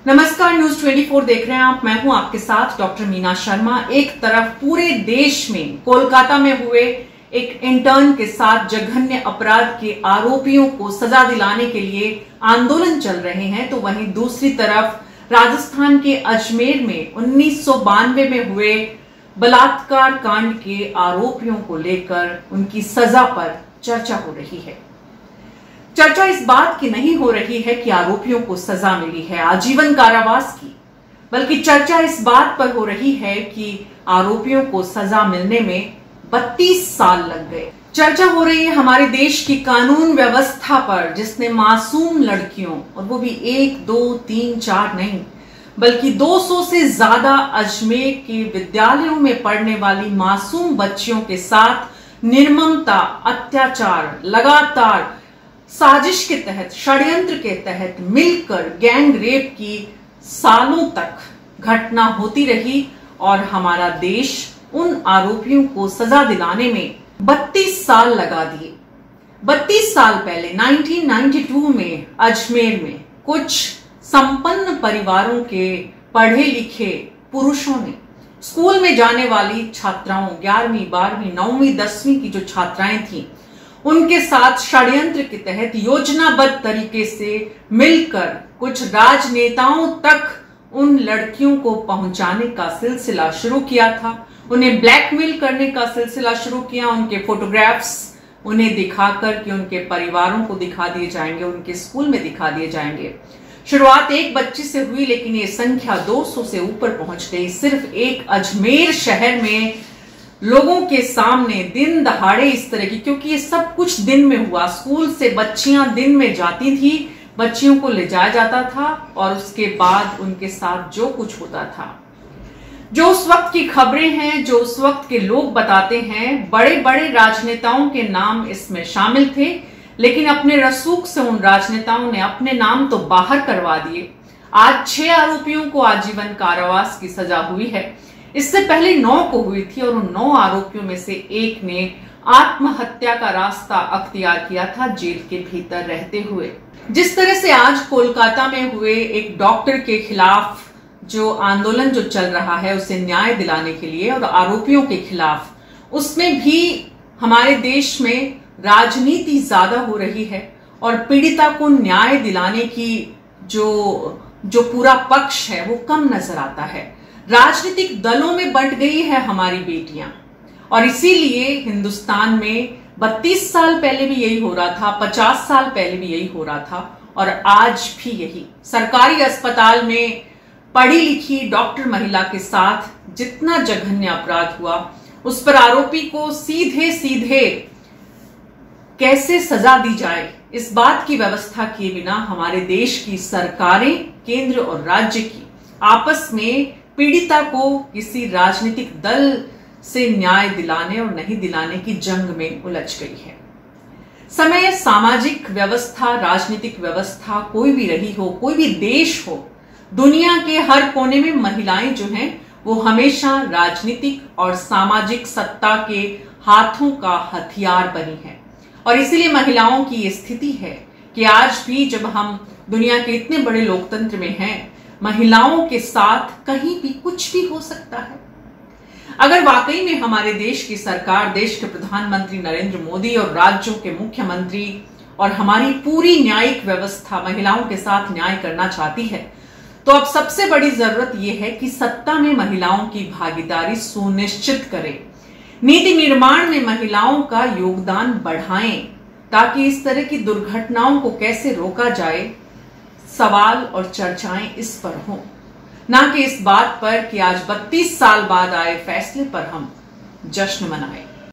नमस्कार, न्यूज 24 देख रहे हैं आप। मैं हूं आपके साथ डॉक्टर मीना शर्मा। एक तरफ पूरे देश में कोलकाता में हुए एक इंटर्न के साथ जघन्य अपराध के आरोपियों को सजा दिलाने के लिए आंदोलन चल रहे हैं, तो वहीं दूसरी तरफ राजस्थान के अजमेर में 1992 में हुए बलात्कार कांड के आरोपियों को लेकर उनकी सजा पर चर्चा हो रही है। चर्चा इस बात की नहीं हो रही है कि आरोपियों को सजा मिली है आजीवन कारावास की, बल्कि चर्चा इस बात पर हो रही है कि आरोपियों को सजा मिलने में 32 साल लग गए। चर्चा हो रही है हमारे देश की कानून व्यवस्था पर, जिसने मासूम लड़कियों, और वो भी 1, 2, 3, 4 नहीं बल्कि 200 से ज्यादा अजमेर के विद्यालयों में पढ़ने वाली मासूम बच्चियों के साथ निर्ममता, अत्याचार, लगातार साजिश के तहत, षड्यंत्र के तहत मिलकर गैंग रेप की सालों तक घटना होती रही और हमारा देश उन आरोपियों को सजा दिलाने में 32 साल लगा दिए। 32 साल पहले 1992 में अजमेर में कुछ संपन्न परिवारों के पढ़े लिखे पुरुषों ने स्कूल में जाने वाली छात्राओं, 11वीं, 12वीं, 9वीं, 10वीं की जो छात्राएं थीं, उनके साथ षड्यंत्र के तहत योजनाबद्ध तरीके से मिलकर कुछ राजनेताओं तक उन लड़कियों को पहुंचाने का सिलसिला शुरू किया था। उन्हें ब्लैकमेल करने का सिलसिला शुरू किया। उनके फोटोग्राफ्स उन्हें दिखाकर कि उनके परिवारों को दिखा दिए जाएंगे, उनके स्कूल में दिखा दिए जाएंगे। शुरुआत एक बच्ची से हुई, लेकिन ये संख्या 200 से ऊपर पहुंच गई। सिर्फ एक अजमेर शहर में लोगों के सामने दिन दहाड़े इस तरह की, क्योंकि ये सब कुछ दिन में हुआ। स्कूल से बच्चियां दिन में जाती थी, बच्चियों को ले जाया जाता था और उसके बाद उनके साथ जो कुछ होता था, जो उस वक्त की खबरें हैं, जो उस वक्त के लोग बताते हैं, बड़े बड़े राजनेताओं के नाम इसमें शामिल थे, लेकिन अपने रसूख से उन राजनेताओं ने अपने नाम तो बाहर करवा दिए। आज 6 आरोपियों को आजीवन कारावास की सजा हुई है। इससे पहले 9 को हुई थी और उन 9 आरोपियों में से एक ने आत्महत्या का रास्ता अख्तियार किया था जेल के भीतर रहते हुए। जिस तरह से आज कोलकाता में हुए एक डॉक्टर के खिलाफ जो आंदोलन जो चल रहा है उसे न्याय दिलाने के लिए, और आरोपियों के खिलाफ, उसमें भी हमारे देश में राजनीति ज्यादा हो रही है और पीड़िता को न्याय दिलाने की जो पूरा पक्ष है वो कम नजर आता है। राजनीतिक दलों में बंट गई है हमारी बेटियां, और इसीलिए हिंदुस्तान में 32 साल पहले भी यही हो रहा था, 50 साल पहले भी यही हो रहा था, और आज भी यही। सरकारी अस्पताल में पढ़ी लिखी डॉक्टर महिला के साथ जितना जघन्य अपराध हुआ, उस पर आरोपी को सीधे सीधे कैसे सजा दी जाए, इस बात की व्यवस्था किए बिना हमारे देश की सरकारें, केंद्र और राज्य की, आपस में पीड़िता को किसी राजनीतिक दल से न्याय दिलाने और नहीं दिलाने की जंग में उलझ गई है। समय, सामाजिक व्यवस्था, राजनीतिक व्यवस्था कोई भी रही हो, कोई भी देश हो, दुनिया के हर कोने में महिलाएं जो हैं वो हमेशा राजनीतिक और सामाजिक सत्ता के हाथों का हथियार बनी है। और इसीलिए महिलाओं की ये स्थिति है कि आज भी जब हम दुनिया के इतने बड़े लोकतंत्र में हैं, महिलाओं के साथ कहीं भी कुछ भी हो सकता है। अगर वाकई में हमारे देश की सरकार, देश के प्रधानमंत्री नरेंद्र मोदी और राज्यों के मुख्यमंत्री और हमारी पूरी न्यायिक व्यवस्था महिलाओं के साथ न्याय करना चाहती है, तो अब सबसे बड़ी जरूरत यह है कि सत्ता में महिलाओं की भागीदारी सुनिश्चित करें, नीति निर्माण में महिलाओं का योगदान बढ़ाएं, ताकि इस तरह की दुर्घटनाओं को कैसे रोका जाए, सवाल और चर्चाएं इस पर हों, ना कि इस बात पर कि आज 32 साल बाद आए फैसले पर हम जश्न मनाएं।